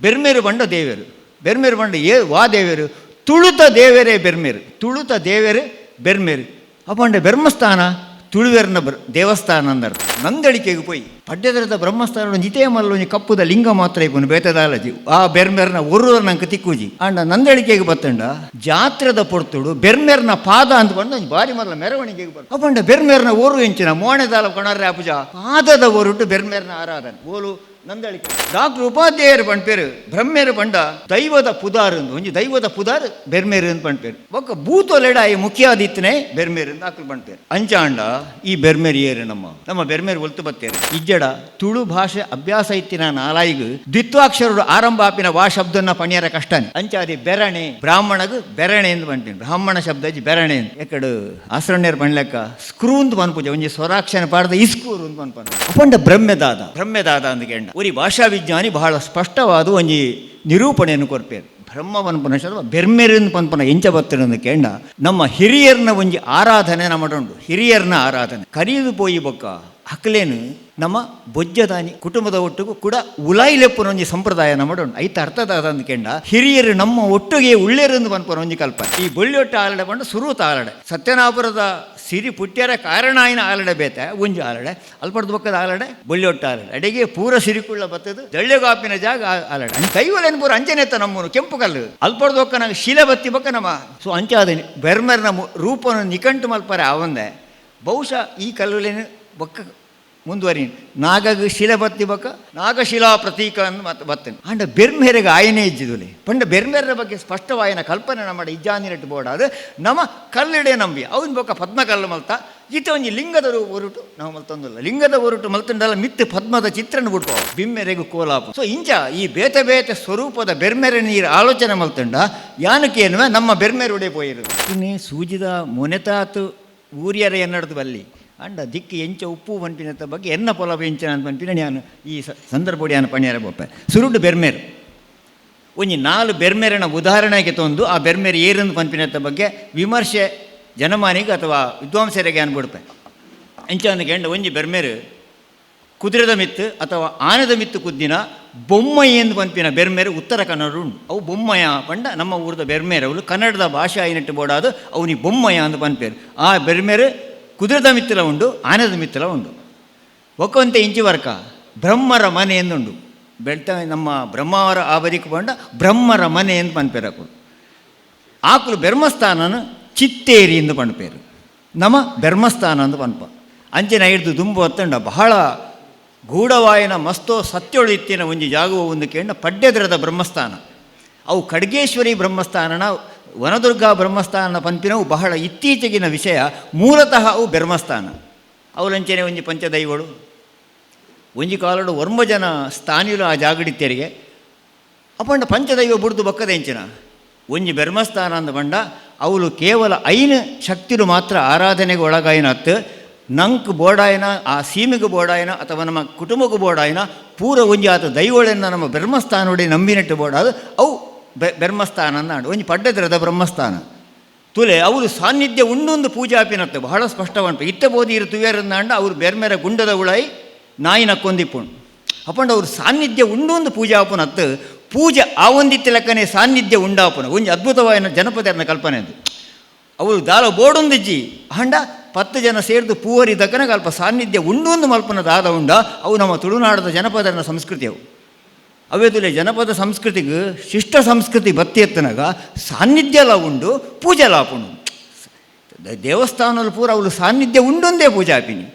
ಬೆರ್ಮೇರು ಬಂಡ ದೇವರು, ಬೆರ್ಮೇರು ಬಂಡ ವಾ ದೇವರು ತುಳುತ ದೇವರೇ ಬೆರ್ಮೇರು, ತುಳುತ ದೇವರೇ ಬೆರ್ಮೇರು ಅಪ್ಪಂಡೆ ಬ್ರಹ್ಮಸ್ಥಾನ ತುಳುವೆರ್ನ ದೇವಸ್ಥಾನ ಅಂದರು. ನಂದಳಿಕೆಗೆ ಪೋಯಿ ಪಡ್ಯದರದ ಬ್ರಹ್ಮಸ್ಥಾನ ಜಿತೇ ಮಲ್ಲ ಕಪ್ಪುದ ಲಿಂಗ ಮಾತ್ರ ಇಪ್ಪನು ಬೇತದಾಲಜಿ ಆ ಬೆರ್ಮೆರ್ನ ಒರ್ರ ನಂಗೆ ತಿಕ್ಕುಜಿ ಅಂಡ ನಂದಳಿಕೆಗೆ ಬತ್ತಂಡ ಜಾತ್ರದ ಪೊರ್ತುಡು ಬೆರ್ಮೆರ್ನ ಪಾದ ಅಂತ ಬಂದು ಬಾರಿ ಮಲ್ಲ ಮೆರವಣಿಗೆಗೆ ಬರ್ ಅಪ್ಪಂಡ ಬೆರ್ಮೆರ್ನ ಓರು ಎಂಚಿನ ಮೋಣೆದಾಲ ಕೊಣರ್ರೆ ಅಪುಜ ಪಾದದ ಓರುಟ್ಟು ಬೆರ್ಮೆರ್ನ ಆರಾಧನೆ ಓಲು ನಂದಳಿಕೆ. ಡಾಕ್ಟರ್ ಉಪಾಧ್ಯಾಯರು ಪಂಡ್ಪೇರು ಬ್ರಹ್ಮೇರು ಪಂಡ ದೈವದ ಪುದಾರ್ ಒಂಜಿ ದೈವದ ಪುದಾರ್ ಬೆರ್ಮೇರು ಅಂತ ಪಂಡ್ಪೇರು ಒಕ್ಕ ಭೂತೊಲೆಡಾಯಿ ಮುಖ್ಯಾದಿತ್ತನೇ ಬೆರ್ಮೇರು ಅಂತ ಆಕಲು ಪಂಡ್ಪೇರು ಅಂಚಾಂಡ ಈ ಬೆರ್ಮೇರು ಏರು ನಮ್ಮ ಬೆರ್ಮೇರು ಒಲ್ತು ಬತ್ತೇರು ಇಜ್ಜಡ ತುಳು ಭಾಷೆ ಅಭ್ಯಾಸ ಇತ್ತಿನ ನಾಲಾಯಿಗು ದ್ವಿತ್ವಾಕ್ಷರರು ಆರಂಭ ಆಪಿನ ವಾ ಶಬ್ದನ್ನ ಪಣಿಯರ ಕಷ್ಟನೆ ಅಂಚಾದಿ ಬೆರಣೆ ಬ್ರಾಹ್ಮಣಗ್ ಬೆರಣೆ ಎಂದು ಪಂಟೇನು ಬ್ರಾಹ್ಮಣ ಶಬ್ದ ಬೆರಣೆ ಎಕಡು ಆಸರಣ್ಯರು ಪಣ್ಲೆಕ್ಕ ಸ್ಕ್ರೂ ಅಂತ ಪನ್ಪುಜ ಒಂಜಿ ಸ್ವರಾಕ್ಷರ ಪಾಡ್ದ ಇಸ್ಕೂರು ಅಂತ ಪನ್ಪನ ಅಪಂಡ ಬ್ರಹ್ಮೆದಾದ ಅಂತ ಕೇಂಡ ಒರಿ ಭಾಷಾ ವಿಜ್ಞಾನಿ ಬಹಳ ಸ್ಪಷ್ಟವಾದ ಒಂಜಿ ನಿರೂಪಣೆಯನ್ನು ಕೊರ್ಪೇರು ಬ್ರಹ್ಮವನ್ ಪುನಃ ಬೆರ್ಮೆರಿನ ಪನ್ಪನ ಎಂಚ ಬತ್ತರನ್ನು ಕೇಂಡ ನಮ್ಮ ಹಿರಿಯರ್ನ ಒಂಜಿ ಆರಾಧನೆ ನಮ್ಮಡುಂಡು ಹಿರಿಯರ್ನ ಆರಾಧನೆ ಕರಿಯುದು ಪೋಯಿ ಬೊಕ್ಕ ಹಕ್ಲೇನು ನಮ್ಮ ಬೊಜ್ಜದಾನಿ ಕುಟುಂಬದ ಒಟ್ಟಿಗೂ ಕೂಡ ಉಲಾಯಿಲೆಪ್ಪನ ಒಂಜಿ ಸಂಪ್ರದಾಯ ನಮ್ಮಡುಂಡು ಐತ ಅರ್ಥದಾದ ಅಂದ ಕೇಂಡ ಹಿರಿಯರು ನಮ್ಮ ಒಟ್ಟಿಗೆ ಉಳ್ಳೇರಂದು ಪನ್ಪನ ಒಂಜಿ ಕಲ್ಪನೆ ಈ ಬೊಳ್ಳಿಯೊಟ್ಟ ಆಲಡೆ ಬಂಡು ಸುರೂತ ಆಲಡೆ ಸತ್ಯನಾಪುರದ ಸಿರಿ ಪುಟ್ಯರ ಕಾರಣ ಆಯ್ನ ಆಲಡೆ ಬೇತೆ ಒಂಜಿ ಆಲಡೆ ಅಲ್ಪಡ್ದು ಬಕ್ಕದ ಆಲಡೆ ಬೊಳ್ಳಿಯೊಟ್ಟ ಆಲಡೆ ಅಡೆಗೆ ಪೂರ ಸಿರಿಕುಳ್ಳ ಬತ್ತದು ದಳ್ಳೆಗಾಪಿನ ಜಾಗ ಆಲಡೆ ಕೈವಲೇನು ಪೂರ ಅಂಜನೆತ್ತ ನಮ್ಮನು ಕೆಂಪು ಕಲ್ಲು ಅಲ್ಪಡ್ದು ಬಕ್ಕ ನಂಗೆ ಶಿಲೆ ಬತ್ತಿ ಬಕ್ಕ ನಮ್ಮ ಸೊ ಅಂಚಾದ ಬೆರ್ಮೆರ್ನ ರೂಪನ ನಿಕಂಟು ಮಲ್ಪರೆ ಅವಂದೆ ಬಹುಶಃ ಈ ಕಲ್ಲುಲೇನು ಬೊಕ್ಕ ಮುಂದುವರಿ ನಾಗಗ ಶಿಲೆ ಬತ್ತಿ ಬಕ್ಕ ನಾಗಶಿಲಾ ಪ್ರತೀಕ ಅಂತ ಮತ್ತೆ ಬತ್ತೇನೆ ಅಂಡ ಬೆರ್ಮೆರೆಗೆ ಆಯನೇ ಇಜ್ಜಿದುಲೆ ಪಂಡ ಬೆರ್ಮೆರ ಬಗ್ಗೆ ಸ್ಪಷ್ಟವಾಯನ ಕಲ್ಪನೆ ನಮ್ಮ ಇಜ್ಜಾನಿರಟ್ಟು ಬೋರ್ಡ್ ಅದು ನಮ್ಮ ಕಲ್ಲಿಡೆ ನಂಬಿ ಅವನ ಬೊಕ್ಕ ಪದ್ಮ ಕಲ್ಲು ಮಲ್ತ ಈತ ಒಂಜಿ ಲಿಂಗದ ಒರುಟು ನಾವು ಮಲ್ತೊಂದಿಲ್ಲ ಲಿಂಗದ ಒರುಟು ಮಲ್ತಂಡಲ್ಲ ಮಿತ್ತು ಪದ್ಮದ ಚಿತ್ರನ ಬಿಡ್ಕೋ ಬಿಮ್ಮೆರೆಗೂ ಕೋಲಾಪು ಸೊ ಇಂಚ ಈ ಬೇತೆ ಬೇತೆ ಸ್ವರೂಪದ ಬೆರ್ಮೆರೆ ನೀರು ಆಲೋಚನೆ ಮಲ್ತಂಡ ಯಾನಕ್ಕೆ ಏನುವೆ ನಮ್ಮ ಬೆರ್ಮೆರೆ ಉಡೆ ಪೋಯಿರು ಇನ್ನೇ ಸೂಜಿದ ಮೊನೆತಾತು ಊರಿಯರ ಎನ್ನಡದು ಬಲ್ಲಿ ಅಂಡ ದಿಕ್ಕು ಎಂಚ ಉಪ್ಪು ಪಂಪಿನತ್ತ ಬಗ್ಗೆ ಎನ್ನ ಪೊಲಪ ಎಂಚನ ಅಂತ ಪಂಪಿನ ನಾನು ಈ ಸಂದರ್ಭ ನಾನು ಪಣ್ಯಾರ ಬೊಪ್ಪೆ ಸುರುಡು ಬೆರ್ಮೇರು ಒಂಜಿ 4 ಬೆರ್ಮೇರನ ಉದಾಹರಣೆಗೆ ತಂದು ಆ ಬೆರ್ಮೇರು ಏರಂದು ಪಂಪಿನತ್ತ ಬಗ್ಗೆ ವಿಮರ್ಶೆ ಜನಮಾನಿಗೆ ಅಥವಾ ವಿದ್ವಾಂಸರಿಗೆ ಅನ್ಬಿಡ್ಪೆ ಎಂಚ ಕೆಂಡ ಒಂಜಿ ಬೆರ್ಮೇರು ಕುದುರೆದ ಮಿತ್ತು ಅಥವಾ ಆನೆದ ಮಿತ್ತು ಕುದ್ದಿನ ಬೊಮ್ಮಯ್ಯ ಎಂದು ಪಂಪಿನ ಬೆರ್ಮೇರು ಉತ್ತರ ಕನ್ನಡ ಉಂಡು ಅವು ಬೊಮ್ಮಯ್ಯ ಪಂಡ ನಮ್ಮ ಊರದ ಬೆರ್ಮೇರು ಅವಳು ಕನ್ನಡದ ಭಾಷೆ ಐನಟ್ಟು ಬೋಡಾದು ಅವನಿಗೆ ಬೊಮ್ಮಯ್ಯ ಅಂತ ಪಂಪೇರು ಆ ಬೆರ್ಮೇರು ಕುದುರೆದ ಮಿತ್ತಲ ಉಂಡು ಆನೆದ ಮಿತ್ತಲ ಉಂಡು ಒಕ್ಕೊಂತೆ ಇಂಚಿ ವರ್ಕ ಬ್ರಹ್ಮರ ಮನೆ ಎಂದುಂಡು ಬೆಳ್ತ ನಮ್ಮ ಬ್ರಹ್ಮವರ ಆವರಿಕೆ ಬಂಡ ಬ್ರಹ್ಮರ ಮನೆ ಎಂದು ಪನ್ಪೇರಕು ಆಕುಲು ಬೆರ್ಮಸ್ಥಾನನ ಚಿತ್ತೇರಿ ಎಂದು ಪಣ್ಪೇರು ನಮ್ಮ ಬೆರ್ಮಸ್ಥಾನ ಅಂತ ಪನ್ಪ ಅಂಚಿನ ಹಿಡ್ದು ದುಂಬು ಹೊತ್ತಂಡ ಬಹಳ ಗೂಢವಾಯನ ಮಸ್ತೋ ಸತ್ಯೊಳು ಇತ್ತಿನ ಒಂಜಿ ಜಾಗುವ ಒಂದು ಕೇಂಡ ಪಡ್ಯದ್ರದ ಬ್ರಹ್ಮಸ್ಥಾನ ಅವು ಖಡ್ಗೇಶ್ವರಿ ಬ್ರಹ್ಮಸ್ಥಾನನ ವನದುರ್ಗಾ ಬ್ರಹ್ಮಸ್ಥಾನ ಪಂಪಿನವು ಬಹಳ ಇತ್ತೀಚೆಗಿನ ವಿಷಯ ಮೂಲತಃ ಅವು ಬ್ರಹ್ಮಸ್ಥಾನ ಅವಲಂಚನೆ ಒಂಜಿ ಪಂಚದೈವಳು ಒಂಜಿ ಕಾಲಡು ವರ್ಮಜನ ಸ್ಥಾನಿಲು ಆ ಜಾಗಡಿತ್ಯರಿಗೆ ಅಪಂಡ ಪಂಚದೈವ ಬುಡ್ದು ಬಕ್ಕದ ಎಂಚಿನ ಒಂಜಿ ಬ್ರಹ್ಮಸ್ಥಾನ ಅಂದ ಬಂಡ ಅವಳು ಕೇವಲ ಐನು ಶಕ್ತಿಲು ಮಾತ್ರ ಆರಾಧನೆಗೆ ಒಳಗಾಯಿನ ಹತ್ತು ನಂಕ್ ಬೋಡಾಯನ ಆ ಸೀಮೆಗೆ ಬೋಡಾಯನ ಅಥವಾ ನಮ್ಮ ಕುಟುಂಬಕ್ಕೆ ಬೋಡಾಯನ ಪೂರ ಒಂಜಿ ಆತ ದೈವಳೆನ್ನ ನಮ್ಮ ಬ್ರಹ್ಮಸ್ಥಾನೊಡೆ ನಂಬಿನಟ್ಟು ಬೋಡಾದು ಅವು ಬ್ರಹ್ಮಸ್ಥಾನ ಅಂದಾಂಡು ಒಂಜಿ ಪಡ್ಡದ್ರದ ಬ್ರಹ್ಮಸ್ಥಾನ ತುಲೆ ಅವರು ಸಾನ್ನಿಧ್ಯ ಉಂಡೊಂದು ಪೂಜಾಪಿನತ್ತೆ ಬಹಳ ಸ್ಪಷ್ಟವಂಟು ಇತ್ತ ಬೋದಿ ಇರು ತುವೇರಂದಾಂಡ ಅವರು ಬೆರ್ಮೆರ ಗುಂಡದ ಉಳಾಯಿ ನಾಯಿನ ಕೊಂದಿಪ್ಪುಂಡು ಅಪ್ಪಂಡು ಅವ್ರು ಸಾನ್ನಿಧ್ಯ ಉಂಡೊಂದು ಪೂಜಾಪುನತ್ತು ಪೂಜೆ ಆ ಒಂದಿತ್ತ ಲೆಕ್ಕನೆ ಸಾನ್ನಿಧ್ಯ ಉಂಡಾಪುನ ಒಂಜಿ ಅದ್ಭುತವಾದ ಜನಪದರ್ನ ಕಲ್ಪನೆ ಅದು ಅವರು ದಾಲ ಬೋಡೊಂದಿಜ್ಜಿ ಹಂಡ 10 ಜನ ಸೇರಿದು ಪೂವರಿ ದಕ್ಕನ ಅಲ್ಪ ಸಾನ್ನಿಧ್ಯ ಉಂಡೊಂದು ಮಲ್ಪನ ದಾದ ಉಂಡ ಅವು ನಮ್ಮ ತುಳುನಾಡದ ಜನಪದರ್ನ ಸಂಸ್ಕೃತಿ ಅವು ಅವೇ ತುಲೆ ಜನಪದ ಸಂಸ್ಕೃತಿಗೆ ಶಿಷ್ಟ ಸಂಸ್ಕೃತಿ ಬತ್ತಿ ಎತ್ತನಾಗ ಸಾನ್ನಿಧ್ಯ ಎಲ್ಲ ಉಂಡು ಪೂಜೆ ಎಲ್ಲ ಆಪುಂಡು ದೇವಸ್ಥಾನದಲ್ಲಿ ಪೂರ ಅವಳು ಸಾನ್ನಿಧ್ಯ ಉಂಡೊಂದೇ ಪೂಜೆ ಆಪಿನಿ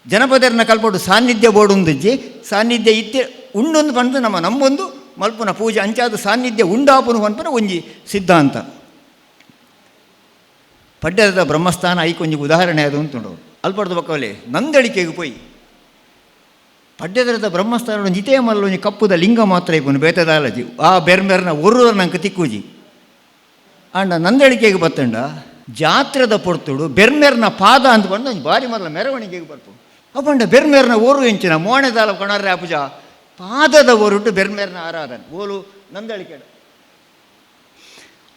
ಜನಪದರ್ನ ಕಲ್ಪಡು ಸಾನ್ನಿಧ್ಯ ಬೋಡೊಂದಿಜ್ಜಿ ಸಾನ್ನಿಧ್ಯ ಇತ್ತೆ ಉಂಡೊಂದು ಪಂದು ನಮ್ಮ ನಂಬೊಂದು ಮಲ್ಪುನ ಪೂಜೆ ಅಂಚಾದ ಸಾನ್ನಿಧ್ಯ ಉಂಡಾಪುನು ಪನ್ಪನ ಒಂಜಿ ಸಿದ್ಧಾಂತ ಪಡ್ಯದ ಬ್ರಹ್ಮಸ್ಥಾನ ಐಕೊಂಜಿ ಉದಾಹರಣೆ ಅದು ಅಂತುಂಡು ಅಲ್ಪಡ್ದು ಬಕ್ಕವಲೆ ನಂದಳಿಕೆಗೆ ಪೋಯಿ ಪಡ್ಯದರದ ಬ್ರಹ್ಮಸ್ಥಾನ ಜಿತೇ ಮಲ್ಲ ಒಂಜಿ ಕಪ್ಪುದ ಲಿಂಗ ಮಾತ್ರ ಇಪ್ಪನು ಬೇತದಾಲಜಿ ಆ ಬೆರ್ಮೆರ್ನ ಒರ್ರ ನಂಗೆ ತಿಕ್ಕುಜಿ ಅಂಡ ನಂದಳಿಕೆಗೆ ಬತ್ತಂಡ ಜಾತ್ರದ ಪೊರ್ತುಡು ಬೆರ್ಮೆರ್ನ ಪಾದ ಅಂತ ಬಂದು ಒಂಜಿ ಬಾರಿ ಮಲ್ಲ ಮೆರವಣಿಗೆಗೆ ಬರ್ಪು ಅಪ್ಪಂಡ ಬೆರ್ಮೆರ್ನ ಓರು ಎಂಚಿನ ಮೋಣೆದಾಲ ಕೊಣರ್ರೆ ಅಪುಜ ಪಾದದ ಒರುಟು ಬೆರ್ಮೆರ್ನ ಆರಾಧನೆ ಓಲು ನಂದಳಿಕೆ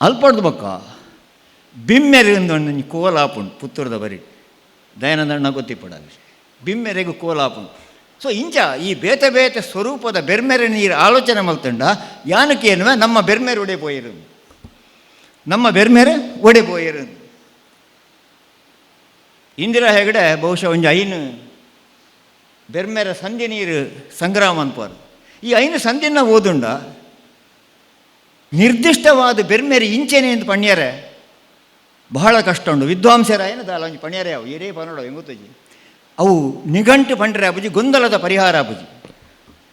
ಅಲ್ಪಡ್ದು ಬಕ್ಕ ಬಿಮ್ಮೆರೆಂದು ಕೋಲಾಪುಂಡು ಪುತ್ತೂರದ ಬರಿ ದಯಾನಂದಣ್ಣ ಗೊತ್ತಿಪ್ಪಡ ಬಿಮ್ಮೆರೆಗೂ ಕೋಲಾಪುಂಡು ಸೊ ಇಂಚ ಈ ಬೇತೆ ಬೇತೆ ಸ್ವರೂಪದ ಬೆರ್ಮೆರೆ ನೀರು ಆಲೋಚನೆ ಮಲ್ತಂಡ ಯಾನಕ್ಕೆ ಏನುವೆ ನಮ್ಮ ಬೆರ್ಮೆರೆ ಒಡೆ ಪೋಯಿರು, ನಮ್ಮ ಬೆರ್ಮೆರೆ ಒಡೆ ಪೋಯಿರು. ಇಂದಿರಾ ಹೆಗಡೆ ಬಹುಶಃ ಒಂದು ಐನು ಬೆರ್ಮೆರೆ ಸಂಧಿ ನೀರು ಸಂಗ್ರಾಮ ಅನ್ಪಾರು. ಈ ಐನು ಸಂಧಿನ ಓದುಂಡ ನಿರ್ದಿಷ್ಟವಾದ ಬೆರ್ಮೆರೆ ಇಂಚೆನೆ ಅಂತ ಪಣ್ಯರೆ ಬಹಳ ಕಷ್ಟ ಉಂಡು. ವಿದ್ವಾಂಸರಾಯನ ದಾಲ ಒಂಜಿ ಪಣ್ಯರೆ ಅವು ಏರೇ ಪನ್ನಡ ಹೆಂಗುತ್ತಜಿ ಅವು ನಿಘಂಟು ಪಂಡ್ರೆ ಅಬುಜಿ ಗೊಂದಲದ ಪರಿಹಾರ ಅಬುಜಿ.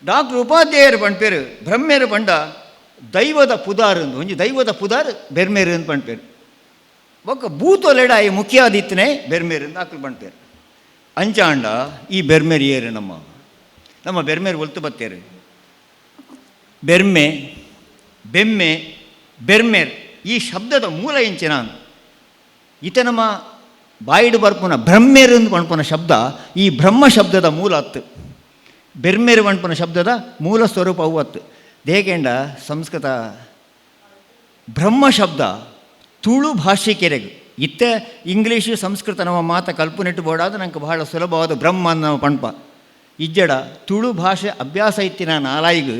ಡಾಕ್ಟರ್ ಉಪಾಧ್ಯಾಯರು ಪಣ್ಪೇರು ಬ್ರಹ್ಮೇರು ಪಂಡ ದೈವದ ಪುದಾರ್ ಅಂದು ಒಂಜಿ ದೈವದ ಪುದಾರ್ ಬೆರ್ಮೇರು ಅಂತ ಪಣ್ಪೇರು. ಒಕ್ಕ ಭೂತೊಲೆಡ ಈ ಮುಖ್ಯಾದಿತ್ತನೇ ಬೆರ್ಮೇರು ಅಂತ ಆಕಲು ಪಣ್ಪೇರು. ಅಂಚಾಂಡ ಈ ಬೆರ್ಮೇರು ಏರು ನಮ್ಮ ಬೆರ್ಮೇರು ಒಲ್ತು ಬತ್ತೇರು. ಬೆರ್ಮೆ, ಬೆಮ್ಮೆ, ಬೆರ್ಮೇರ್ ಈ ಶಬ್ದದ ಮೂಲ ಇಂಚಿನ ಈತ ನಮ್ಮ ಬಾಯಿಡು ಬರ್ಪುನ ಬ್ರಹ್ಮೇರು ಅಂತ ಪಣ್ಪುನ ಶಬ್ದ ಈ ಬ್ರಹ್ಮ ಶಬ್ದದ ಮೂಲ ಹತ್ತು. ಬೆರ್ಮೇರು ಪಣ್ಪುನ ಶಬ್ದದ ಮೂಲ ಸ್ವರೂಪ ಅವು ಹತ್ತು. ದೇಕೆಂಡ ಸಂಸ್ಕೃತ ಬ್ರಹ್ಮ ಶಬ್ದ ತುಳು ಭಾಷೆ ಕೆರೆಗು ಇತ್ತೆ ಇಂಗ್ಲೀಷು ಸಂಸ್ಕೃತ ನಮ್ಮ ಮಾತ ಕಲ್ಪನೆಟ್ಟು ಬೋಡಾದ ನಂಗೆ ಬಹಳ ಸುಲಭವಾದ ಬ್ರಹ್ಮ ಅನ್ನೋ ಪಣ್ಪ ಇಜ್ಜಡ ತುಳು ಭಾಷೆ ಅಭ್ಯಾಸ ಇತ್ತಿನ ನಾಲಾಯಿಗೂ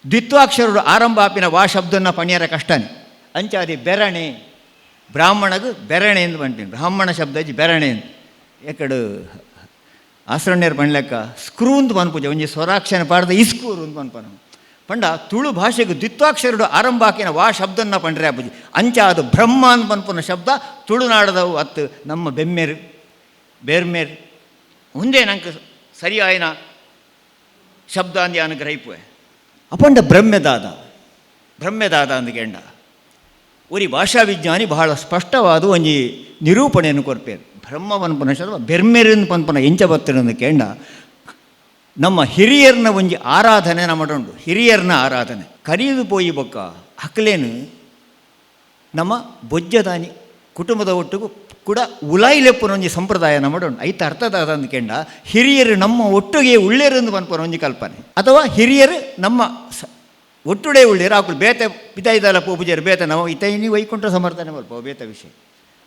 ದ್ವಿತ್ವಾಕ್ಷರಡು ಆರಂಭ ಆಪಿನ ವಾ ಶಬ್ದನ ಪಣ್ಯರ ಕಷ್ಟನೇ. ಅಂಚಾದಿ ಬೆರಣೆ ಬ್ರಾಹ್ಮಣಗೂ ಬೆರಣೆ ಎಂದು ಪಂಟೀನಿ. ಬ್ರಾಹ್ಮಣ ಶಬ್ದ ಇಜ್ಜಿ ಬೆರಣೆ ಅಂತ ಎಕಡು ಆಸರಣ್ಯರು ಪಣ್ಲೆಕ್ಕ ಸ್ಕ್ರೂ ಅಂತ ಪನ್ಪೂಜ ಒಂಜಿ ಸ್ವರಾಕ್ಷರ ಪಾಡ್ದ ಇಸ್ಕೂರು ಅಂತ ಪನ್ಪನ ಪಂಡ ತುಳು ಭಾಷೆಗೆ ದ್ವಿತ್ವಾಕ್ಷರಡು ಆರಂಭ ಹಾಕಿನ ವಾ ಶಬ್ದನ್ನ ಪಂಡ್ರೆ ಅಪ್ಪುಜಿ ಅಂಚ ಅದು ಬ್ರಹ್ಮ ಅಂತ ಪನ್ಪುನ ಶಬ್ದ ತುಳುನಾಡದವು ಅತ್ತು ನಮ್ಮ ಬೆಮ್ಮೇರು ಬೇರ್ಮೇರು ಮುಂದೆ ನಂಗೆ ಸರಿಯಾಯಿನ ಶಬ್ದ ಅಂದು ಯಾನು ಗ್ರಹಿಪುವೆ ಅಪಂಡ ಬ್ರಹ್ಮೆದಾದ ಅಂದ್ಕೆಂಡ ಒರಿ ಭಾಷಾ ವಿಜ್ಞಾನಿ ಬಹಳ ಸ್ಪಷ್ಟವಾದ ಒಂಜಿ ನಿರೂಪಣೆಯನ್ನು ಕೊರ್ಪೇರು. ಬ್ರಹ್ಮವನ್ಪನ ಶಬ್ದ ಬೆರ್ಮೇರಿನ ಪನ್ಪನ ಎಂಚ ಬತ್ತಿರಂದು ಕೇಂಡ ನಮ್ಮ ಹಿರಿಯರ್ನ ಒಂಜಿ ಆರಾಧನೆ ನಮ್ಮಡುಂಡು. ಹಿರಿಯರ್ನ ಆರಾಧನೆ ಕರಿಯುದು ಪೋಯಿ ಬೊಕ್ಕ ಹಕ್ಲೇನು ನಮ್ಮ ಬೊಜ್ಜದಾನಿ ಕುಟುಂಬದ ಒಟ್ಟಿಗೂ ಕೂಡ ಉಲಾಯಿಲೆಪ್ಪನ ಒಂಜಿ ಸಂಪ್ರದಾಯ ನಮ್ಮಡುಂಡು. ಐತ ಅರ್ಥದಾದ ಅಂದ್ಕೆಂಡ ಹಿರಿಯರು ನಮ್ಮ ಒಟ್ಟಿಗೆ ಉಳ್ಳೇರೆಂದು ಪನ್ಪನ ಒಂಜಿ ಕಲ್ಪನೆ ಅಥವಾ ಹಿರಿಯರು ನಮ್ಮ ಒಟ್ಟುಡೆ ಉಳ್ಳೇರು ಆಕಳು ಬೇತೆ ಪಿತಾಯಿದಲ ಪೂಜೆರು ಬೇತೆ ನಾವು ಇತೈನಿ ವೈಕುಂಠ ಸಮರ್ಥನೆ ಮಲ್ಪ ಬೇತ ವಿಷಯ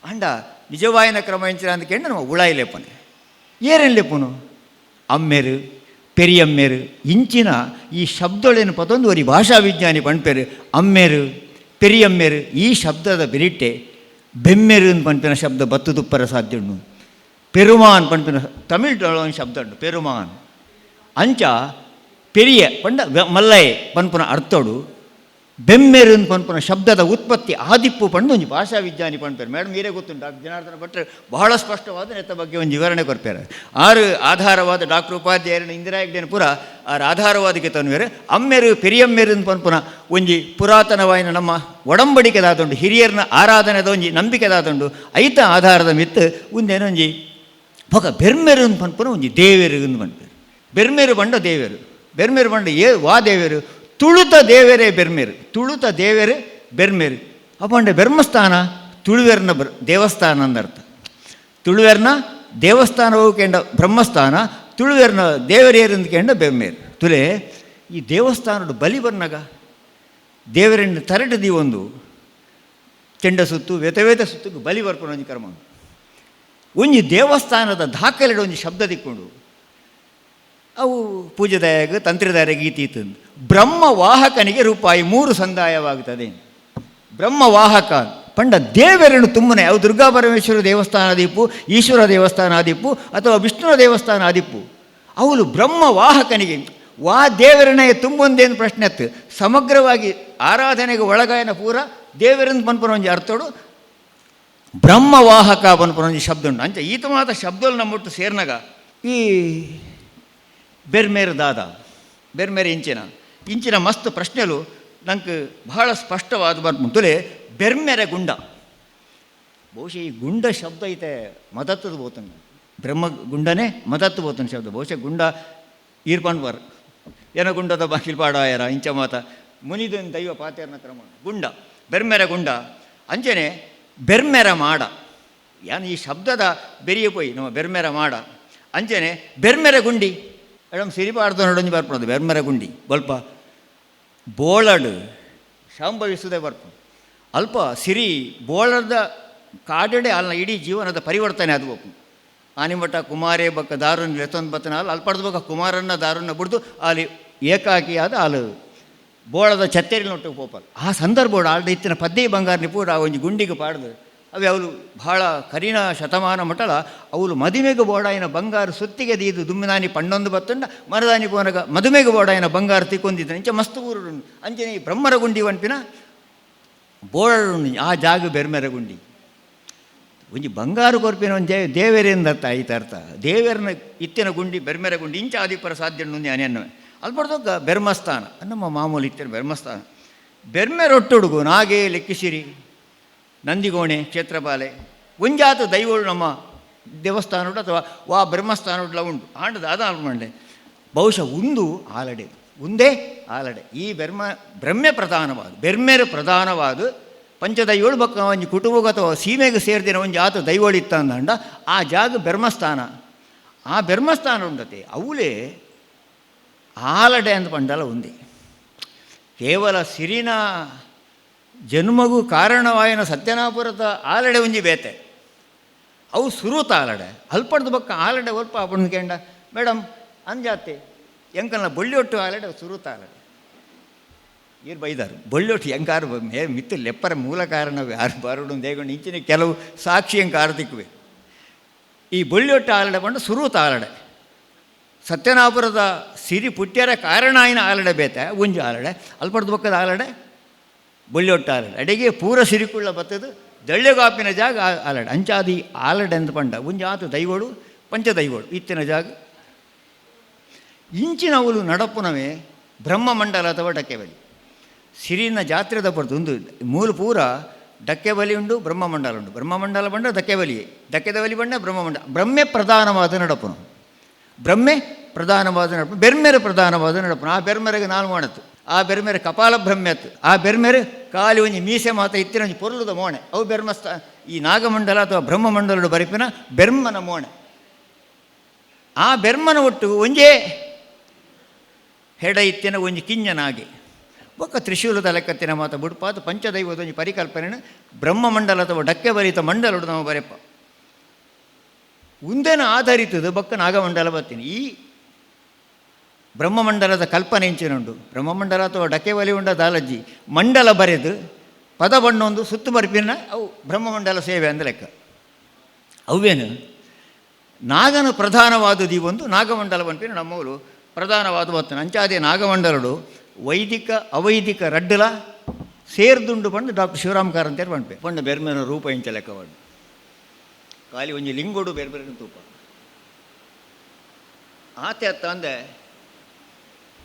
ಅಂಡ ನಿಜವಾಯಿನ ಕ್ರಮ ಎಂಚಿನ ಅಂದ್ಕೆಂಡ ನಮ್ಮ ಉಳಾಯಿಲೆಪ್ಪನೆ ಏರೇನು ಲೆಪ್ಪನು ಅಮ್ಮೇರು ಪೆರಿಯಮ್ಮೇರು ಇಂಚಿನ ಈ ಶಬ್ದಗಳೇನು ಪದೊಂದು ಅವರಿ ಭಾಷಾ ವಿಜ್ಞಾನಿ ಪಣ್ಪೇರು ಅಮ್ಮೇರು ಪೆರಿಯಮ್ಮೇರು ಈ ಶಬ್ದದ ಬೆರಿಟ್ಟೆ ಬೆಮ್ಮೇರು ಅಂತ ಪಂಪಿನ ಶಬ್ದ ಬತ್ತು ತುಪ್ಪರ ಸಾಧ್ಯ ಉಂಡು. ಪೆರುಮಾನ್ ಪಂಪಿನ ತಮಿಳ್ ಒಂದು ಶಬ್ದ ಉಂಟು ಪೆರುಮಾನ್ ಅಂಚ ಪೆರಿಯ ಪಂಡ ಮಲ್ಲಯೆ ಪನ್ಪುನ ಅರ್ಥಡು ಬೆಮ್ಮೇರು ಅಂತ ಪನ್ಪುನ ಶಬ್ದದ ಉತ್ಪತ್ತಿ ಆದಿಪ್ಪು ಪಂಡು ಒಂಜಿ ಭಾಷಾ ವಿಜ್ಞಾನಿ ಪಣ್ಪೇರು. ಮೇಡಮ್ ಮೀರೇ ಗೊತ್ತುಂಟು ಡಾಕ್ಟರ್ ಜನಾರ್ದನ ಭಟ್ರು ಬಹಳ ಸ್ಪಷ್ಟವಾದ ನೆತ್ತ ಬಗ್ಗೆ ಒಂದು ವಿವರಣೆ ಕೊರ್ಪೇರು. ಆರು ಆಧಾರವಾದ ಡಾಕ್ಟರ್ ಉಪಾಧ್ಯಾಯರನ್ನ ಇಂದಿರಾ ಹೆಗ್ಡೆನ ಪುರ ಆರು ಆಧಾರವಾದಕ್ಕೆ ತಂದುವೇರು ಅಮ್ಮೇರು ಪೆರಿಯಮ್ಮೇರು ಅಂತ ಪನ್ಪುನ ಒಂಜಿ ಪುರಾತನವಾಯಿನ ನಮ್ಮ ಒಡಂಬಡಿಕೆದಾದುಂಡು ಹಿರಿಯರ್ನ ಆರಾಧನೆದ ಒಂಜಿ ನಂಬಿಕೆದಾದುಂಡು ಐತ ಆಧಾರದ ಮಿತ್ತು ಒಂದೇನೊಂಜಿ ಬೊಕ ಬೆರ್ಮೇರು ಅಂತ ಪನ್ಪುನ ಒಂಜಿ ದೇವೇರು ಅಂತ ಪನ್ಪೇರು. ಬೆರ್ಮೇರು ಬಂಡ ದೇವೇರು ಬೆರ್ಮೇರು ಬಂಡ ವಾ ದೇವೇರು ತುಳುತ ದೇವೇರೇ ಬೆರ್ಮೇರು ತುಳುತ ದೇವೇರು ಬೆರ್ಮೇರು ಅಪ್ಪಂಡ ಬೆರ್ಮಸ್ಥಾನ ತುಳುವೆರ್ನ ದೇವಸ್ಥಾನ ಅಂದರ್ಥ. ತುಳುವೆರ್ನ ದೇವಸ್ಥಾನವು ಕೆಂಡ ಬ್ರಹ್ಮಸ್ಥಾನ ತುಳುವೆರ್ನ ದೇವರೇರು ಅಂದ್ಕೆಂಡ ಬೆರ್ಮೇರು ತುಲೆ ಈ ದೇವಸ್ಥಾನದ ಬಲಿ ಬರ್ನಾಗ ದೇವರನ್ನು ತರಟದಿ ಒಂದು ಚೆಂಡ ಸುತ್ತು ವೇತ ಸುತ್ತು ಬಲಿ ಬರ್ಪನ ಒಂಜಿ ಕರ್ಮ ಒಂಜಿ ದೇವಸ್ಥಾನದ ದಾಖಲೆಡ ಒಂಜಿ ಶಬ್ದ ತಿಕ್ಕೊಂಡು ಅವು ಪೂಜೆದಾಯಾಗ ತಂತ್ರದಾಯ ಗೀತಿ ಇತ್ತಂದು ಬ್ರಹ್ಮವಾಹಕನಿಗೆ ರೂಪಾಯಿ 3 ಸಂದಾಯವಾಗುತ್ತದೆ. ಬ್ರಹ್ಮವಾಹಕ ಪಂಡ ದೇವರನ್ನು ತುಂಬನೆ ಅವು ದುರ್ಗಾ ಪರಮೇಶ್ವರ ದೇವಸ್ಥಾನ ಆದಿಪ್ಪು ಈಶ್ವರ ದೇವಸ್ಥಾನ ಆದಿಪ್ಪು ಅಥವಾ ವಿಷ್ಣುವ ದೇವಸ್ಥಾನ ಆದಿಪ್ಪು ಅವಳು ಬ್ರಹ್ಮವಾಹಕನಿಗೆ ವಾ ದೇವರನ್ನೇ ತುಂಬೊಂದೇನು ಪ್ರಶ್ನೆ ಅತ್ತು ಸಮಗ್ರವಾಗಿ ಆರಾಧನೆಗೆ ಒಳಗಾಯನ ಪೂರ ದೇವರನ್ನು ಪನ್ಪನ ಒಂಜಿ ಅರ್ಥೋಡು ಬ್ರಹ್ಮವಾಹಕ ಪನ್ಪನ ಒಂಜಿ ಶಬ್ದ ಉಂಟು ಅಂಚ ಈತ ಮಾತ ಶಬ್ದಗಳು ನಮ್ಮೊಟ್ಟು ಸೇರ್ನಾಗ ಈ ಬೆರ್ಮೇರು ದಾದ ಬೆರ್ಮೇರು ಇಂಚಿನ ಮಸ್ತ್ ಪ್ರಶ್ನೆಲು ನಂಗೆ ಬಹಳ ಸ್ಪಷ್ಟವಾದ ಬರ್ಮುಂತುಲೆ ಬೆರ್ಮೆರೆ ಗುಂಡ ಬಹುಶಃ ಈ ಗುಂಡ ಶಬ್ದ ಐತೆ ಮದತ್ತದ ಬೋತಂಗ ಬ್ರಹ್ಮ ಗುಂಡನೇ ಮದತ್ತು ಬೋತನ ಶಬ್ದ ಬಹುಶಃ ಗುಂಡ ಈರ್ಪಂಡ್ ಬರ್ ಏನೋ ಗುಂಡದ ಬಾಗಿಲು ಪಾಡಾಯರ ಇಂಚ ಮಾತ ಮುನಿದನ್ ದೈವ ಪಾತೇರ್ನ ಕ್ರಮ ಗುಂಡ ಬೆರ್ಮೆರೆ ಗುಂಡ ಅಂಚನೆ ಬೆರ್ಮೆರ ಮಾಡ ಯಾನು ಈ ಶಬ್ದದ ಬೆರಿಯ ಪೋಯಿ ನಮ್ಮ ಬೆರ್ಮೆರ ಮಾಡ ಅಂಚನೆ ಬೆರ್ಮೆರೆ ಗುಂಡಿ ಮೇಡಮ್ ಸಿರಿಪಾಡ್ದು ನೋಡೊಂದು ಬರ್ಪಣದು ಬೆರ್ಮೆರೆ ಗುಂಡಿ ಸ್ವಲ್ಪ ಬೋಳಡು ಸಂಭವಿಸುವುದೇ ಬರ್ಪ ಅಲ್ಪ ಸಿರಿ ಬೋಳದ ಕಾಡಡೆ ಅಲ್ಲ ಇಡೀ ಜೀವನದ ಪರಿವರ್ತನೆ ಅದು ಒಪ್ಪು ಆನಿಮಠ ಕುಮಾರೇ ಬಕ್ಕ ದಾರುನ್ ಲೆತ್ತೊಂದು ಬತ್ತನ ಅಲ್ಲಿ ಅಲ್ಪಡ್ದು ಬಕ್ಕ ಕುಮಾರನ್ನ ದಾರುನ್ನ ಬಿಡ್ದು ಅಲ್ಲಿ ಏಕಾಕಿಯಾದ ಅಲ್ಲಿ ಬೋಳದ ಛತ್ತೇರಿ ನೋಟ್ಟು ಪೋಪಲ್ ಆ ಸಂದರ್ಭ ಆಲ್ದ ಇತ್ತಿನ ಪದ್ಯ ಬಂಗಾರನಿ ಪೂರ ಒಂಜಿ ಗುಂಡಿಗೆ ಪಾಡ್ದು ಅವೆ ಅವಳು ಭಾಳ ಕರಿನ ಶತಮಾನ ಮಟಲ ಅವಳು ಮದುಮೆಗೆ ಬೋಡಾಯಿನ ಬಂಗಾರ ಸುತ್ತಿಗೆ ದೀದು ದುಮ್ಮಿನಾನಿ ಪಣ್ಣೊಂದು ಬತ್ತಂಡ ಮರದಾನಿ ಪೋನಗ ಮದುಮೆಗೆ ಬೋಡಾಯಿನ ಬಂಗಾರ ತಿಕ್ಕೊಂದಿದ್ದ ಇಂಚ ಮಸ್ತ್ ಊರು ಅಂಚನೆ ಈ ಬ್ರಹ್ಮರ ಗುಂಡಿ ಒಂಪಿನ ಬೋಳು ಆ ಜಾಗ ಬೆರ್ಮೆರ ಗುಂಡಿ ಒಂಜಿ ಬಂಗಾರು ಕೊರ್ಪಿನ ಒಂದು ದೇವೇರಿಂದ ಅರ್ಥ ಆಯ್ತು ಅರ್ಥ ದೇವೇರನ ಇತ್ತಿನ ಗುಂಡಿ ಬೆರ್ಮೆರ ಗುಂಡಿ ಇಂಚ ಆದಿಪರ ಸಾಧ್ಯ ನುಂದಿ ಅನೆಯನ್ನವೆ ಅಲ್ಪಡ್ದೊಕ್ಕ ಬೆರ್ಮಸ್ಥಾನ ನಮ್ಮ ಮಾಮೂಲಿ ಇತ್ತಿನ ಬೆರ್ಮಸ್ಥಾನ ಬೆರ್ಮೆರೊಟ್ಟುಡುಗು ನಾಗೇ ಲೆಕ್ಕಿಸಿರಿ ನಂದಿಗೋಣೆ ಕ್ಷೇತ್ರಪಾಲೆ ಒಂಜಾತು ದೈವಗಳು ನಮ್ಮ ದೇವಸ್ಥಾನ ಉಂಟು ಅಥವಾ ವಾ ಬ್ರಹ್ಮಸ್ಥಾನ ಉಂಟು ಉಂಟು ಆಂಡದ ಅದು ಮಾಡ್ಲೆ ಬಹುಶಃ ಒಂದು ಆಲಡೆ ಒಂದೇ ಆಲಡೆ ಈ ಬ್ರಹ್ಮೆ ಪ್ರಧಾನವಾದ ಬೆರ್ಮೆರು ಪ್ರಧಾನವಾದ ಪಂಚದೈವಳು ಬಕ್ಕ ಒಂಜಿ ಕುಟುಂಬ ಅಥವಾ ಸೀಮೆಗೆ ಸೇರ್ದಿನ ಒಂಜಿ ಆತ ದೈವಳು ಇತ್ತಂದಂಡ ಆ ಜಾಗ ಬ್ರಹ್ಮಸ್ಥಾನ ಆ ಬ್ರಹ್ಮಸ್ಥಾನ ಉಂಡತೆ ಅವಲೇ ಆಲಡೆ ಅಂತ ಪಂಡಲ ಒಂದೇ ಕೇವಲ ಸಿರಿನ ಜನ್ಮಗೂ ಕಾರಣವಾಯಿನ ಸತ್ಯನಾಪುರದ ಆಲಡೆ ಒಂಜಿ ಬೇತೆ ಅವು ಸುರುತ ಆಲಡೆ ಅಲ್ಪಡ್ದು ಬಕ್ಕ ಆಲಡೆ ಒಲ್ಪ ಪುಣ್ಕಂಡ ಮೇಡಮ್ ಅಂಜಾತೆ ಎಂಕಲ್ನ ಬೊಳ್ಳಿಯೊಟ್ಟು ಆಲಡೆ ಸುರುತ ಆಲಡೆ ಇರು ಬೈದಾರು ಬೊಳ್ಳಿಯೊಟ್ಟು ಹೆಂಗಾರು ಮಿತ್ತು ಲೆಪ್ಪರ ಮೂಲ ಕಾರಣವೇ ಯಾರು ಬರೋಡು ದೇಗೊಂಡು ಇಂಚಿನ ಕೆಲವು ಸಾಕ್ಷಿ ಹೆಂಗೆ ಕಾರ್ತಿಕ್ವೆ ಈ ಬೊಳ್ಳಿಯೊಟ್ಟು ಆಲಡೆ ಬಂದು ಸುರುತ ಆಲಡೆ ಸತ್ಯನಾಪುರದ ಸಿರಿ ಪುಟ್ಯರ ಕಾರಣ ಆಯ್ನ ಆಲಡೆ ಬೇತೆ ಒಂಜಿ ಆಲಡೆ ಅಲ್ಪಡ್ದು ಬಕ್ಕದ ಆಲಡೆ ಬೊಳ್ಳಿಯೊಟ್ಟು ಆಲಡೆ ಅಡೆಗೆ ಪೂರ ಸಿರಿಕುಳ್ಳ ಬತ್ತದು ದಳ್ಳೆಗಾಪಿನ ಜಾಗ ಆಲಡೆ ಅಂಚಾದಿ ಆಲಡೆ ಅಂತ ಪಂಡ ಒಂಜಿ ಆತು ದೈವಳು ಪಂಚದೈವಳು ಇತ್ತಿನ ಜಾಗ ಇಂಚಿನ ಅವಳು ನಡಪುನವೇ ಬ್ರಹ್ಮಮಂಡಲ ಅಥವಾ ಡಕ್ಕೆಬಲಿ ಸಿರಿನ ಜಾತ್ರೆದ ಪಡ್ದು ಒಂದು ಮೂಲ ಪೂರ ಡಕ್ಕೆಬಲಿ ಉಂಡು ಬ್ರಹ್ಮಮಂಡಲ ಉಂಡು ಬ್ರಹ್ಮಮಂಡಲ ಬಂಡ ಡಕ್ಕೆಬಲಿಯೇ ಡಕ್ಕೆದ ಬಲಿ ಬಂಡ ಬ್ರಹ್ಮಮಂಡಲ ಬ್ರಹ್ಮೆ ಪ್ರಧಾನವಾದ ನಡಪುನ ಬ್ರಹ್ಮೆ ಪ್ರಧಾನವಾದ ನಡಪು ಬೆರ್ಮೆರೆ ಪ್ರಧಾನವಾದ ನಡಪುನ ಆ ಬೆರ್ಮೆರೆಗೆ ನಾನು ಮಾಡತ್ತು ಆ ಬೆರ್ಮೆರೆ ಕಪಾಲ ಬ್ರಹ್ಮೆತ್ತು ಆ ಬೆರ್ಮೆರೆ ಕಾಲಿ ಒಂಜಿ ಮೀಸೆ ಮಾತ ಇತ್ತಿನ ಒಂಜಿ ಪೊರ್ಲುದ ಮೋಣೆ ಅವು ಈ ನಾಗಮಂಡಲ ಅಥವಾ ಬ್ರಹ್ಮಮಂಡಲಡು ಬರಿಪಿನ ಬೆರ್ಮನ ಮೋಣೆ ಆ ಬೆರ್ಮನ ಒಟ್ಟು ಒಂಜೇ ಹೆಡ ಇತ್ತಿನ ಒಂಜಿ ಕಿಂಜನಾಗೆ ಒಕ್ಕ ತ್ರಿಶೂಲದ ಲೆಕ್ಕತ್ತಿನ ಮಾತ ಬುಡ್ಪಾತ ಪಂಚದೈವದ ಒಂಜಿ ಪರಿಕಲ್ಪನೆ ಬ್ರಹ್ಮಮಂಡಲ ಅಥವಾ ಡಕ್ಕೆ ಬರಿತ ಮಂಡಲಡು ನಾವು ಬರೆಪ್ಪ ಉಂದೆನ ಆಧರಿತದ ಬೊಕ್ಕ ನಾಗಮಂಡಲ ಬರ್ತೀನಿ ಈ ಬ್ರಹ್ಮಮಂಡಲದ ಕಲ್ಪನೆ ಇಂಚಿನುಂಡು ಬ್ರಹ್ಮಮಂಡಲ ಅಥವಾ ಡಕ್ಕೆ ಬಲಿ ಉಂಡ ದಾಲಜ್ಜಿ ಮಂಡಲ ಬರೆದು ಪದ ಬಣ್ಣೊಂದು ಸುತ್ತು ಬರ್ಪಿನ ಅವು ಬ್ರಹ್ಮಮಂಡಲ ಸೇವೆ ಅಂದ ಲೆಕ್ಕ ಅವೇನು ನಾಗನ ಪ್ರಧಾನವಾದದ್ದು ಈ ಒಂದು ನಾಗಮಂಡಲ ಬಂಪಿನ ನಮ್ಮವರು ಪ್ರಧಾನವಾದ ಬರ್ತನೆ ಅಂಚಾದೆ ನಾಗಮಂಡಲಡು ವೈದಿಕ ಅವೈದಿಕ ರಡ್ಡಲ ಸೇರ್ದುಂಡು ಬಂದು ಡಾಕ್ಟರ್ ಶಿವರಾಮ್ ಕಾರಂತೇರು ಬಂಡ್ಪೆ ಬಂಡು ಬೆರ್ಮೆನ ರೂಪ ಇಂಚ ಲೆಕ್ಕ ಬಂಡು ಖಾಲಿ ಒಂಜಿ ಲಿಂಗೋಡು ಬೇರೆ ಬೇರೆ ತೂಪ ಆತೆ ಅತ್ತ ಅಂದೆ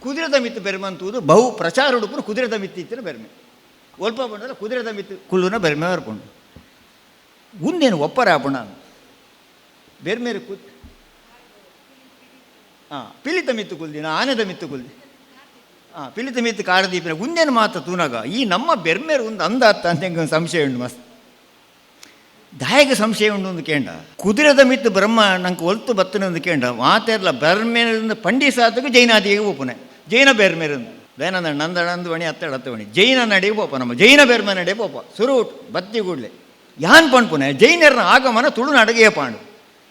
ಕುದುರೆದ ಮಿತ್ತು ಬೆರ್ಮಂತುವುದು ಬಹು ಪ್ರಚಾರ ಉಡುಪು ಕುದುರೆದ ಮಿತ್ತು ಇತ್ತಿನ ಬೆರ್ಮೆ ಒಲ್ಪ ಬಂಡಲ್ಲ ಕುದುರೆದ ಮಿತ್ತು ಕುಲ್ಲುನ ಬೆರ್ಮೆ ಬರ್ಕೊಂಡು ಉಂದೇನು ಒಪ್ಪರ ಆಪುಣ ಬೆರ್ಮೇರು ಪಿಲಿತ ಮಿತ್ತು ಕುಲ್ದಿನ ಆನೆದ ಮಿತ್ತು ಕುಲ್ದಿ ಪಿಲಿತ ಮಿತ್ತು ಕಾರದೀಪಿನ ಉಂದೇನು ಮಾತ ತೂನಾಗ ಈ ನಮ್ಮ ಬೆರ್ಮೇರು ಒಂದು ಅಂದ ಅತ್ತ ಅಂತ ಹೆಂಗೆ ಸಂಶಯ ಉಂಡು ಮಸ್ತ್ ದಾಯಕ ಸಂಶಯ ಉಂಡು ಒಂದು ಕೇಂಡ ಕುದುರೆದ ಮಿತ್ತು ಬ್ರಹ್ಮ ನಂಗೆ ಒಲ್ತು ಬತ್ತನೆ ಒಂದು ಕೇಂಡ ಮಾತೆರ್ಲ ಬೆರ್ಮೇರಿಂದ ಪಂಡಿಸಾತಕ್ಕೆ ಜೈನಾದಿಗೆ ಒಪ್ಪನೆ ಜೈನ ಬೆರ್ಮೇರಿಂದ ದಯಾನಂದ ನಂದಣಂದು ವಣಿ ಹತ್ತಡ ವಣಿ ಜೈನ ನಡೆ ಪೋಪ ನಮ್ಮ ಜೈನ ಬೆರ್ಮ ನಡೆ ಪೋಪ ಸುರುಟ್ ಬತ್ತಿ ಕೂಡಲೆ ಯಾನ್ ಪಣ್ಪುನೆ ಜೈನರ್ನ ಆಗಮನ ತುಳುನಾಡಿಗೆ ಏಪಾಂಡು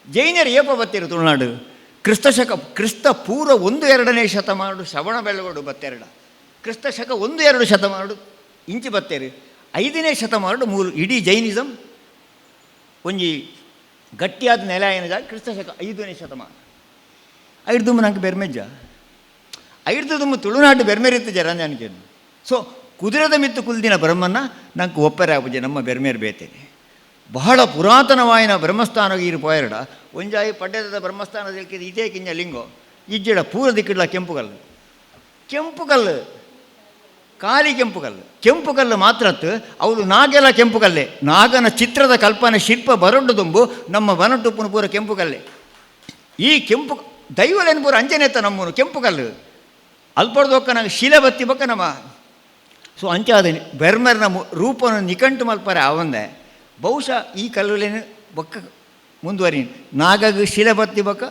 ಜೈನರು ಏಪ ಬತ್ತಿರು ತುಳುನಾಡು ಕ್ರಿಸ್ತ ಪೂರ್ವ 1-2ನೇ ಶತಮಾನಡು ಶ್ರವಣ ಬೆಳಗೋಡು ಬತ್ತೆರಡ ಕ್ರಿಸ್ತ ಶಕ 1-2 ಶತಮಾನಡು ಇಂಚಿ ಬತ್ತೇರು 5ನೇ ಶತಮಾನಡು ಮೂಲ ಇಡೀ ಜೈನಿಸಮ್ ಒಂಜಿ ಗಟ್ಟಿಯಾದ ನೆಲ ಏನ ಜಾಗ ಕ್ರಿಸ್ತ ಶಕ 5ನೇ ಶತಮಾನ ಐಡ್ದುಂಬ ನಂಗೆ ಬೆರ್ಮೆಜ್ಜ ಐಡ್ದುಂಬ ತುಳುನಾಡು ಬೆರ್ಮೆರಿತ್ತು ಜರಂಜಾನಿಕೆ ಸೊ ಕುದುರೆದ ಮಿತ್ತು ಕುಲ್ದಿನ ಬ್ರಹ್ಮನ್ನ ನಂಗೆ ಒಪ್ಪರೆ ಆಪುಜೆ ನಮ್ಮ ಬೆರ್ಮೇರು ಬೇತೇನೆ ಬಹಳ ಪುರಾತನವಾಯಿನ ಬ್ರಹ್ಮಸ್ಥಾನಗೆ ಇರು ಪೋಯರಡ ಒಂಜಾಯಿ ಪಡ್ಡದ ಬ್ರಹ್ಮಸ್ಥಾನದ ಇದೇ ಕಿಂಜ ಲಿಂಗೋ ಇಜ್ಜಡ ಪೂರ ದಿಕ್ಕಿಡ್ಲ ಕೆಂಪು ಕಲ್ಲು ಖಾಲಿ ಕೆಂಪು ಕಲ್ಲು ಮಾತ್ರತ್ತು ಅವಳು ನಾಗೆಲ್ಲ ಕೆಂಪು ಕಲ್ಲೆ ನಾಗನ ಚಿತ್ರದ ಕಲ್ಪನೆ ಶಿಲ್ಪ ಬರೊಡ್ಡು ತುಂಬು ನಮ್ಮ ವನಟುಪ್ಪನ ಪೂರ ಕೆಂಪು ಕಲ್ಲೆ ಈ ಕೆಂಪು ದೈವಲೇನು ಪೂರ ಅಂಜನೆತ್ತ ನಮ್ಮನು ಕೆಂಪು ಕಲ್ಲು ಅಲ್ಪಡ್ದೊಕ್ಕ ನಂಗೆ ಶಿಲೆ ಬತ್ತಿ ಬಕ್ಕ ನಮ್ಮ ಸೊ ಅಂಚಾದ ಬೆರ್ಮೆರ್ನ ರೂಪವನ್ನು ನಿಕಂಟು ಮಲ್ಪರೆ ಅವಂದೆ ಬಹುಶಃ ಈ ಕಲ್ಲುಲೇನು ಬೊಕ್ಕ ಮುಂದುವರಿ ನಾಗಗ ಶಿಲೆ ಬತ್ತಿ ಬಕ್ಕ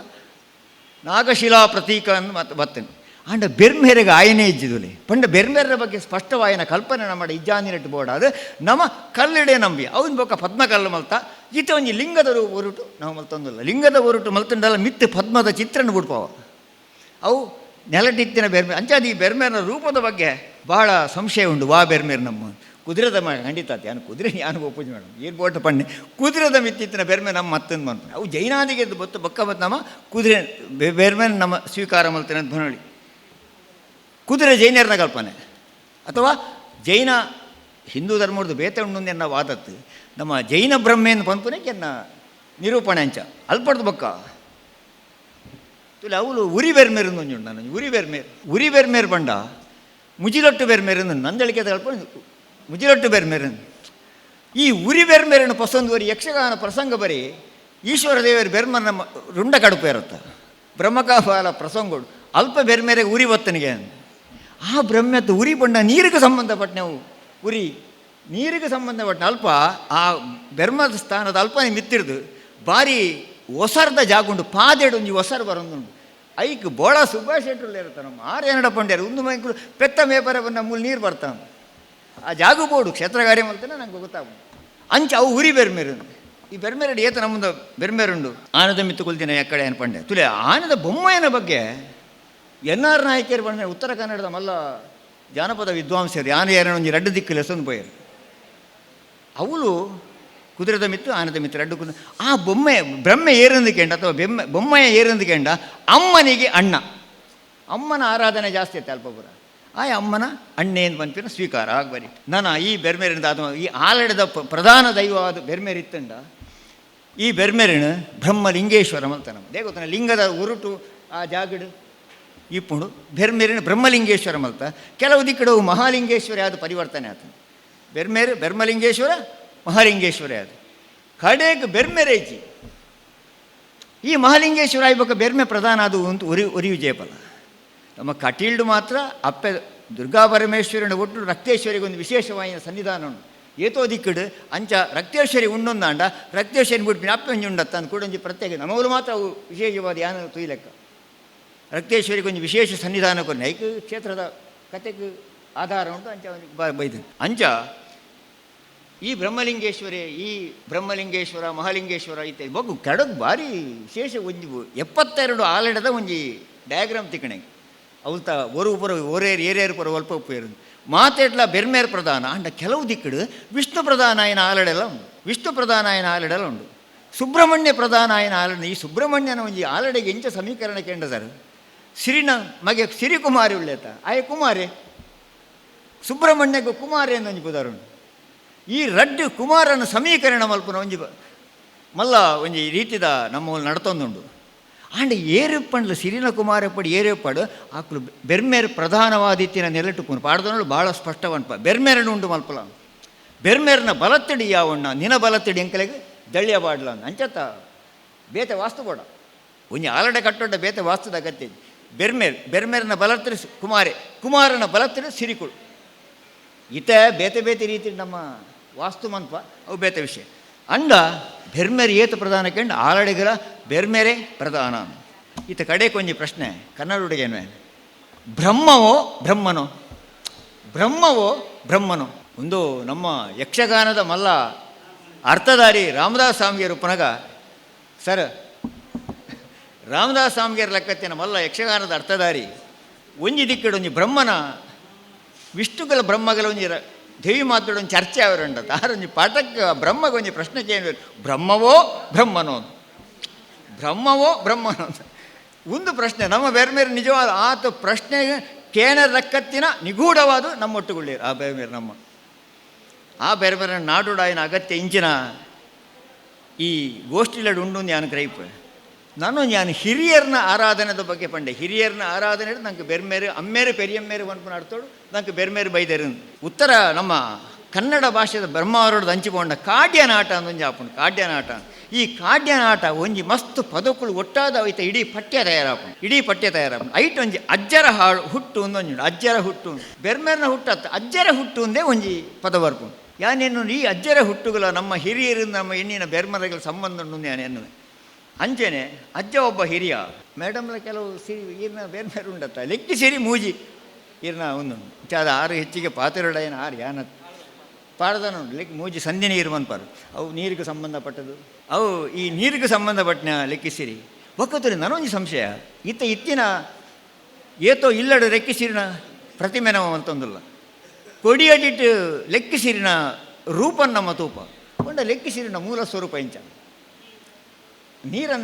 ನಾಗಶಿಲಾ ಪ್ರತೀಕ ಅಂದು ಮತ್ತೆ ಬತ್ತೇನೆ ಆಂಡ ಬೆರ್ಮೇರೆಗೆ ಆಯನೇ ಇಜ್ಜಿದುಲೆ ಪಂಡ ಬೆರ್ಮೇರ ಬಗ್ಗೆ ಸ್ಪಷ್ಟವಾಯಿನ ಕಲ್ಪನೆ ನಮ್ಮ ಇಜ್ಜಾನಿನಟ್ಟು ಬೋಡ ಅದು ನಮ್ಮ ಕಲ್ಲಿಡೆ ನಂಬಿ ಅವನ ಬೊಕ್ಕ ಪದ್ಮ ಕಲ್ಲು ಮಲ್ತ ಈತ ಒಂಜಿ ಲಿಂಗದ ಒರುಟು ನಾವು ಮಲ್ತೊಂದಿಲ್ಲ ಲಿಂಗದ ಒರುಟು ಮಲ್ತಂಡಲ್ಲ ಮಿತ್ತು ಪದ್ಮದ ಚಿತ್ರನ ಬಿಡ್ಪಾವ ಅವು ನೆಲಟಿತ್ತಿನ ಬೆರ್ಮೇರ್ ಅಂಚಾದ ಈ ಬೆರ್ಮೇರ್ನ ರೂಪದ ಬಗ್ಗೆ ಬಹಳ ಸಂಶಯ ಉಂಟು ವಾ ಬೆರ್ಮೇರ್ ನಮ್ಮ ಕುದುರೆದ ಖಂಡಿತಾತಿ ಯಾನು ಕುದುರೆ ಯಾನು ಒಪ್ಪುಜಿ ಮೇಡಮ್ ಏನು ಬೋಟ ಪಣ್ಣೆ ಕುದುರೆದ ಮಿತ್ತಿತ್ತಿನ ಬೆರ್ಮೆ ನಮ್ಮ ಮತ್ತೊಂದು ಬಂತು ಅವು ಜೈನಾದಿಗೆ ಬೊತ್ತು ಬೊಕ್ಕ ಬತ್ತು ನಮ್ಮ ಕುದುರೆ ಬೆರ್ಮೇನ್ ನಮ್ಮ ಸ್ವೀಕಾರ ಮಲ್ತೇನೆ ಅಂತ ಬನೋಳಿ ಕುದುರೆ ಜೈನರನ ಕಲ್ಪನೆ ಅಥವಾ ಜೈನ ಹಿಂದೂ ಧರ್ಮದ್ದು ಬೇತೆ ಉಂಡು ಎನ್ನ ವಾದತ್ತು ನಮ್ಮ ಜೈನ ಬ್ರಹ್ಮೆಯನ್ನು ಪಂಪುನಕ್ಕೆ ಎನ್ನ ನಿರೂಪಣೆ ಅಂಚ ಅಲ್ಪಡ್ದು ಬೊಕ್ಕ ತುಲೆ ಅವಳು ಉರಿ ಬೆರ್ಮೇರು ಉಂಟು ನಾನು ಉರಿ ಬೆರ್ಮೇರು ಬಂಡ ಮುಜಿಲೊಟ್ಟು ಬೆರ್ಮೇರು ನಂದಳಿಕೆ ಕಲ್ಪನೆ ಮುಜಿಲೊಟ್ಟು ಬೆರ್ಮೇರು ಈ ಉರಿ ಬೆರ್ಮೇರನ್ನು ಪಸಂದು ಬರಿ ಯಕ್ಷಗಾನ ಪ್ರಸಂಗ ಬರೀ ಈಶ್ವರ ದೇವರ ಬೆರ್ಮನ ರುಂಡ ಕಡುಪು ಇರುತ್ತೆ ಬ್ರಹ್ಮಕಾಫಾಲ ಪ್ರಸಂಗಗಳು ಅಲ್ಪ ಬೆರ್ಮೇರೆಗೆ ಉರಿ ಬತ್ತನಿಗೆ ಆ ಬ್ರಹ್ಮತ್ತು ಉರಿ ಬಂಡ ನೀರಿಗೆ ಸಂಬಂಧಪಟ್ಟ ನಾವು ಉರಿ ನೀರಿಗೆ ಸಂಬಂಧಪಟ್ಟ ಅಲ್ಪ ಆ ಬೆರ್ಮದ ಸ್ಥಾನದ ಅಲ್ಪನೇ ಮಿತ್ತಿರ್ದು ಭಾರಿ ಒಸರ್ದ ಜಾಗುಂಡು ಪಾದೆಡು ಒಂಜಿ ಒಸರು ಬರೋದುಂಡು ಐಕ್ ಬೋಳ ಸುಭಾಷ್ ಶೆಟ್ಟುಲ್ಲ ಇರ್ತಾರೆ ನಮ್ಮ ಆರೇನಡ ಪಂಡ್ಯಾರು ಒಂದು ಮೈಕುಲು ಪೆತ್ತ ಮೇಪರ ಬಂದ ಮೂಲ ನೀರು ಬರ್ತಾವೆ ಆ ಜಾಗು ಬೋಡು ಕ್ಷೇತ್ರಗಾರ್ಯ ಮಾಡ್ತಾನೆ ನಂಗೆ ಗೊತ್ತಾಗ ಅಂಚ ಅವು ಉರಿ ಬೆರ್ಮೇರು ಈ ಬೆರ್ಮೇರಡಿ ಏತ ನಮ್ಮದು ಬೆರ್ಮೇರುಂಡು ಆನದ ಮಿತ್ತು ಕೊಲ್ತಿನ ಎಕ್ಕಡೆ ಏನು ಪಂಡೆ ತುಲೆ ಆನದ ಬೊಮ್ಮಯ್ಯನ ಬಗ್ಗೆ ಎನ್ ಆರ್ ನಾಯಕಿಯರು ಬಂದರೆ ಉತ್ತರ ಕನ್ನಡದ ಮಲ್ಲ ಜಾನಪದ ವಿದ್ವಾಂಸರು ಯಾರು ಒಂಜಿ ರಡ್ಡು ದಿಕ್ಕು ಲೆಸೊಂದು ಪೋಯರು ಅವಳು ಕುದುರೆದ ಮಿತ್ತು ಆನದ ಮಿತ್ತು ರಡ್ಡು ಕುದುರೆ ಆ ಬ್ರಹ್ಮೆ ಏರಂದಿಕೆಂಡ ಅಥವಾ ಬೊಮ್ಮಯ್ಯ ಏರಂದಿಕೆಂಡ ಅಮ್ಮನಿಗೆ ಅಣ್ಣ ಅಮ್ಮನ ಆರಾಧನೆ ಜಾಸ್ತಿ ಐತೆ ಅಲ್ಪಪುರ ಆ ಅಮ್ಮನ ಅಣ್ಣೇನು ಪಂಪಿನ ಸ್ವೀಕಾರ ಆಗ್ಬರಿ ನಾನು ಈ ಬೆರ್ಮೇರಿಂದ ಅದು ಈ ಆಲಡದ ಪ್ರಧಾನ ದೈವವಾದ ಬೆರ್ಮೇರಿತ್ತಂಡ ಈ ಬೆರ್ಮೇರಿನ ಬ್ರಹ್ಮಲಿಂಗೇಶ್ವರ ಅಂತ ನಮ್ಮದೇ ಗೊತ್ತಾನ ಲಿಂಗದ ಉರುಟು ಆ ಜಾಗಡು ಇಪ್ಪುಂಡು ಬೆರ್ಮೇರಿನ ಬ್ರಹ್ಮಲಿಂಗೇಶ್ವರ ಮಲ್ತ ಕೆಲವು ದಿಕ್ಕಡವು ಮಹಾಲಿಂಗೇಶ್ವರ ಯಾವುದು ಪರಿವರ್ತನೆ ಆತ ಬೆರ್ಮೇರು ಬ್ರಹ್ಮಲಿಂಗೇಶ್ವರ ಮಹಾಲಿಂಗೇಶ್ವರ ಯಾವುದು ಕಡೆಗೆ ಬೆರ್ಮೇರೇಜಿ ಈ ಮಹಾಲಿಂಗೇಶ್ವರ ಆಗ್ಬೇಕು ಬೆರ್ಮೆ ಪ್ರಧಾನ ಅದು ಅಂತ ಉರಿಯು ಜೇಪಲ ನಮ್ಮ ಕಟೀಲ್ಡು ಮಾತ್ರ ಅಪ್ಪೆ ದುರ್ಗಾ ಪರಮೇಶ್ವರನ ಒಟ್ಟು ರಕ್ತೇಶ್ವರಿಗೆ ಒಂದು ವಿಶೇಷವಾದ ಸನ್ನಿಧಾನ ಉಂಟು ಏತೋ ದಿಕ್ಕಡು ಅಂಚ ರಕ್ತೇಶ್ವರಿ ಉಂಡೊಂದಾಂಡ ರಕ್ತೇಶ್ವರಿ ಬಿಟ್ಬಿಟ್ಟು ಅಪ್ಪೆ ಒಂಜಿ ಉಂಡತ್ತ ಅಂದು ಕೂಡ ಒಂಜಿ ಪ್ರತ್ಯೇಕ ನಮಗೂ ಮಾತ್ರ ಅವು ವಿಶೇಷವಾದ ಯಾನ ತುಯ್ಲೆಕ್ಕ ರಕ್ತೇಶ್ವರಿಗೆ ಒಂದು ವಿಶೇಷ ಸನ್ನಿಧಾನ ಕೊನೆ ಐಕ ಕ್ಷೇತ್ರದ ಕತೆಗೆ ಆಧಾರ ಉಂಟು ಅಂಚ ಬೈದು ಅಂಚ ಈ ಬ್ರಹ್ಮಲಿಂಗೇಶ್ವರ ಮಹಾಲಿಂಗೇಶ್ವರ ಐತೆ ಬಗ್ಗು ಕೆಡಗು ಭಾರಿ ವಿಶೇಷ ಒಂಜಿ 72 ಆಲಡದ ಒಂಜಿ ಡಯಾಗ್ರಾಮ್ ತಿಕ್ಕಣೆಗೆ ಅವಲ್ತ ಏರೇರು ಪುರ ಒಲ್ಪ ಉಪ್ಪೇರು ಮಾತೆಡ್ಲ ಬೆರ್ಮೇರ್ ಪ್ರಧಾನ ಅಂಡ ಕೆಲವು ದಿಕ್ಕಡು ವಿಷ್ಣು ಪ್ರಧಾನ ಆಯ್ನ ಆಲಡೆಲ್ಲ ಉಂಡು ವಿಷ್ಣು ಪ್ರಧಾನ ಆಯ್ನ ಆಲಡೆಲ್ಲ ಉಂಡು ಸುಬ್ರಹ್ಮಣ್ಯ ಪ್ರಧಾನ ಆಯ್ನ ಆಲಡೆ ಈ ಸುಬ್ರಹ್ಮಣ್ಯನ ಒಂಜಿ ಆಲಡೆಗೆ ಎಂಚ ಸಮೀಕರಣ ಕೇಂದ್ರದಾರು ಸಿರಿನ ಮಗೆ ಸಿರಿಕುಮಾರಿ ಉಳ್ಳೇತ ಆಯ ಕುಮಾರಿ ಸುಬ್ರಹ್ಮಣ್ಯಗೂ ಕುಮಾರಿ ಅನ್ನೊಂಜಿ ಪುದಾರುಂಡು ಈ ರಡ್ಡು ಕುಮಾರನ ಸಮೀಕರಣ ಮಲ್ಪನ ಒಂಜಿ ಮಲ್ಲ ಒಂಜಿ ರೀತಿದ ನಮ್ಮ ನಡತೊಂದುಂಡು ಆಂಡ ಏರೆಪ್ಪಂಡ್ಲು ಸಿರಿನ ಕುಮಾರಪ್ಪಡು ಏರೆಪ್ಪಡು ಆಕಲು ಬೆರ್ಮೇರ್ ಪ್ರಧಾನವಾದಿತ್ತಿನ ನೆಲೆಟುಕೊಂಡು ಪಾಡ್ದನಳು ಭಾಳ ಸ್ಪಷ್ಟವನ್ಪ ಬೆರ್ಮೇರನು ಉಂಡು ಮಲ್ಪಲ ಬೆರ್ಮೇರ್ನ ಬಲತ್ತಡಿ ಯಾವಣ್ಣ ನಿನ ಬಲತ್ತಡಿ ಅಂಕಲೆಗೆ ದಳ್ಳಿಯ ಬಾಡ್ಲ ಅಂಚತ್ತ ಬೇತೆ ವಾಸ್ತು ಬೋಡ ಒಂಜಿ ಆಲಡೆ ಕಟ್ಟೊಡ್ಡ ಬೇತೆ ವಾಸ್ತುದ ಅಗತ್ಯ ಬೆರ್ಮೇರ್ನ ಬಲತ್ತಡಿ ಕುಮಾರನ ಬಲತ್ತಡಿ ಸಿರಿಕುಳು ಈತ ಬೇತೆ ರೀತಿ ನಮ್ಮ ವಾಸ್ತು ಮನ್ಪ ಅವು ಬೇತೆ ವಿಷಯ ಅಂಡ ಬೆರ್ಮೇರು ಏತ ಪ್ರಧಾನ ಕಂಡು ಆಲಡೆಗರ ಬೆರ್ಮೇರೆ ಪ್ರಧಾನ ಈತ ಕಡೆ ಕೊಂಜಿ ಪ್ರಶ್ನೆ ಕನ್ನಡ ಹುಡುಗೇನು ಬ್ರಹ್ಮವೋ ಬ್ರಹ್ಮನೋ ಒಂದು ನಮ್ಮ ಯಕ್ಷಗಾನದ ಮಲ್ಲ ಅರ್ಥಧಾರಿ ರಾಮದಾಸ್ ಸ್ವಾಮಿಯರು ಪುನಗ ಸರ್ ರಾಮದಾಸ್ ಸ್ವಾಮಿಯರ ಲೆಕ್ಕತ್ತಿನ ಮಲ್ಲ ಯಕ್ಷಗಾನದ ಅರ್ಥಧಾರಿ ಒಂಜಿ ದಿಕ್ಕಡು ಒಂಜಿ ಬ್ರಹ್ಮನ ವಿಷ್ಣುಗಳ ಬ್ರಹ್ಮಗಳ ಒಂಜಿ ದೇವಿ ಮಾತಾಡೋ ಒಂದು ಚರ್ಚೆ ಅವರುಂಡ ತಾರೊಂಜಿ ಪಾಠಕ್ಕೆ ಬ್ರಹ್ಮಗೆ ಒಂಜಿ ಪ್ರಶ್ನೆ ಕೇಳಿ ಬ್ರಹ್ಮವೋ ಬ್ರಹ್ಮನೋ ಒಂದು ಪ್ರಶ್ನೆ ನಮ್ಮ ಬೆರ್ಮೇರು ನಿಜವಾದ ಆತ ಪ್ರಶ್ನೆಗೆ ಕೇನ ರಕ್ಕತ್ತಿನ ನಿಗೂಢವಾದ ನಮ್ಮ ಒಟ್ಟುಗುಳ್ಳೇರು ಆ ಬೆರ್ಮೇರು ನಮ್ಮ ಆ ಬೆರ್ಮೇರ ನಾಡುಡಾಯಿನ ಅಗತ್ಯ ಇಂಚಿನ ಈ ಗೋಷ್ಠಿಲಡು ಉಂಡು ಯಾನು ಕ್ರೈಪ್ ನಾನು ಹಿರಿಯರ್ನ ಆರಾಧನೆದ ಬಗ್ಗೆ ಪಂಡೆ ಹಿರಿಯರ್ನ ಆರಾಧನೆ ನಂಗೆ ಬೆರ್ಮೇರು ಅಮ್ಮೇರು ಪೆರಿಯಮ್ಮೇರು ಅನ್ಪು ನಡ್ತೋಡು ನಂಗೆ ಬೆರ್ಮೇರು ಬೈದೇರು ಉತ್ತರ ನಮ್ಮ ಕನ್ನಡ ಭಾಷೆದ ಬ್ರಹ್ಮಾವರೋಡು ಹಂಚಿಕೊಂಡ ಕಾಡ್ಯನಾಟ ಅಂದೊಂಜಿ ಆಪುಂಡು ಕಾಡ್ಯನಾಟ ಈ ಕಾಡ್ಯನಾಟ ಒಂಜಿ ಮಸ್ತ್ ಪದಕುಳು ಒಟ್ಟಾದ ಐತ ಇಡೀ ಪಠ್ಯ ತಯಾರಾಪುಂಡು ಐಟ್ ಒಂಜಿ ಅಜ್ಜರ ಹುಟ್ಟು ಒಂದೊಂಜುಂಡು ಅಜ್ಜರ ಹುಟ್ಟು ಬೆರ್ಮೇರ್ನ ಹುಟ್ಟತ್ತ ಅಜ್ಜರ ಹುಟ್ಟು ಒಂದೇ ಒಂಜಿ ಪದ ಬರ್ಪುಂಡು ಯಾನೇನು ಈ ಅಜ್ಜರ ಹುಟ್ಟುಗಳ ನಮ್ಮ ಹಿರಿಯರಿಂದ ನಮ್ಮ ಹೆಣ್ಣಿನ ಬೆರ್ಮರಗಳ ಸಂಬಂಧ ಉಂಡು ಯಾನೆನ್ನುವೆ ಅಂಚೆನೆ ಅಜ್ಜ ಒಬ್ಬ ಹಿರಿಯ ಮೇಡಮ್ಲ ಕೆಲವು ಸಿರಿ ಈರ್ನ ಬೇರೆ ಬೇರೆ ಉಂಡತ್ತ ಲೆಕ್ಕಿ ಸಿರಿ ಮೂಜಿ ಈರ್ನ ಒಂದು ಚಾದ ಆರು ಹೆಚ್ಚಿಗೆ ಪಾತಿರೊಡೇನ ಆರು ಯಾನ ಪಾಡ್ದನ ಲೆಕ್ಕಿ ಮೂಜಿ ಸಂಧಿ ನೀರು ಮನ್ಪಾರು ಅವು ನೀರಿಗೆ ಸಂಬಂಧಪಟ್ಟದು ಅವು ಈ ನೀರಿಗೆ ಸಂಬಂಧಪಟ್ಟನ ಲೆಕ್ಕಿಸಿರಿ ಒಕ್ಕತ್ತರಿ ನನೊಂದು ಸಂಶಯ ಇತ್ತಿನ ಏತೋ ಇಲ್ಲಡು ಲೆಕ್ಕಿಸಿರಿನ ಪ್ರತಿಮೆ ನಾವು ಅಂತಂದಿಲ್ಲ ಕೊಡಿಯಡಿಟ್ಟು ಲೆಕ್ಕಿಸಿರಿನ ರೂಪನ್ ನಮ್ಮ ತೂಪ ಕೊಂಡ ಲೆಕ್ಕಿಸಿರಿನ ಮೂಲ ಸ್ವರೂಪ ಇಂಚ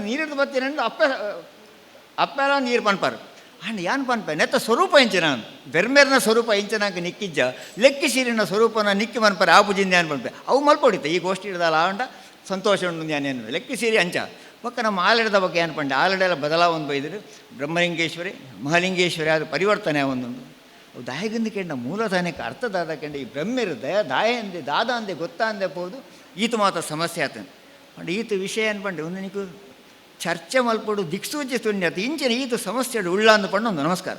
ನೀರಿದ್ದು ಬರ್ತೀನಂದು ಅಪ್ಪೆಲ್ಲ ನೀರು ಪನ್ಪಾರು ಅಂಡ್ ಯಾನ್ ಪನ್ಪ ನೆತ್ತ ಸ್ವರೂಪ ಇಂಚಿನ ಬೆರ್ಮೇರ್ನ ಸ್ವರೂಪ ಇಂಚನಾಗ ನಿಕ್ಕಿಜ್ಜ ಲೆಕ್ಕಿಸಿರಿನ ಸ್ವರೂಪನ ನಿಕ್ಕಿ ಮನ್ಪಾರೆ ಆಪುಜಿಂದ ಏನು ಪನ್ಪೆ ಅವು ಮಲ್ಪೊಡಿತೆ ಈ ಗೋಷ್ಠಿ ಹಿಡ್ದಲ್ಲ ಆಂಡ ಸಂತೋಷ ಉಂಡು ಏನೇನು ಲೆಕ್ಕಿಸಿರಿ ಅಂಚ ಪಕ್ಕ ನಮ್ಮ ಆಲಡದ ಬಗ್ಗೆ ಏನು ಪಂಡೆ ಆಲಡೆಲ್ಲ ಬದಲಾವಣೆ ಬೈದರು ಬ್ರಹ್ಮಲಿಂಗೇಶ್ವರಿ ಮಹಾಲಿಂಗೇಶ್ವರಿ ಅದು ಪರಿವರ್ತನೆ ಒಂದೊಂದು ಅವು ದಾಯಗಂದು ಕೆಂಡ ಮೂಲದಾನಕ್ಕೆ ಅರ್ಥದಾದ ಕೆಂಡ ಈ ಬ್ರಹ್ಮೆರು ದಾಯ ಅಂದೆ ದಾದ ಅಂದೆ ಗೊತ್ತಾ ಅಂದೆ ಹೋದು ಈತ ಮಾತ್ರ ಸಮಸ್ಯೆ ಆತಂದು ಅಂಡ್ ಈತ ವಿಷಯ ಏನು ಪಂಡೆ ಒಂದು ನಿನಗೂ ಚರ್ಚೆ ಮಲ್ಪಡು ದಿಕ್ಸೂಚಿ ತುಂಡ್ಯ ಇಂಚಿನ ಈತ ಸಮಸ್ಯೆ ಉಳ್ಳ ಅಂದು ಪಂಡು ಒಂದು ನಮಸ್ಕಾರ.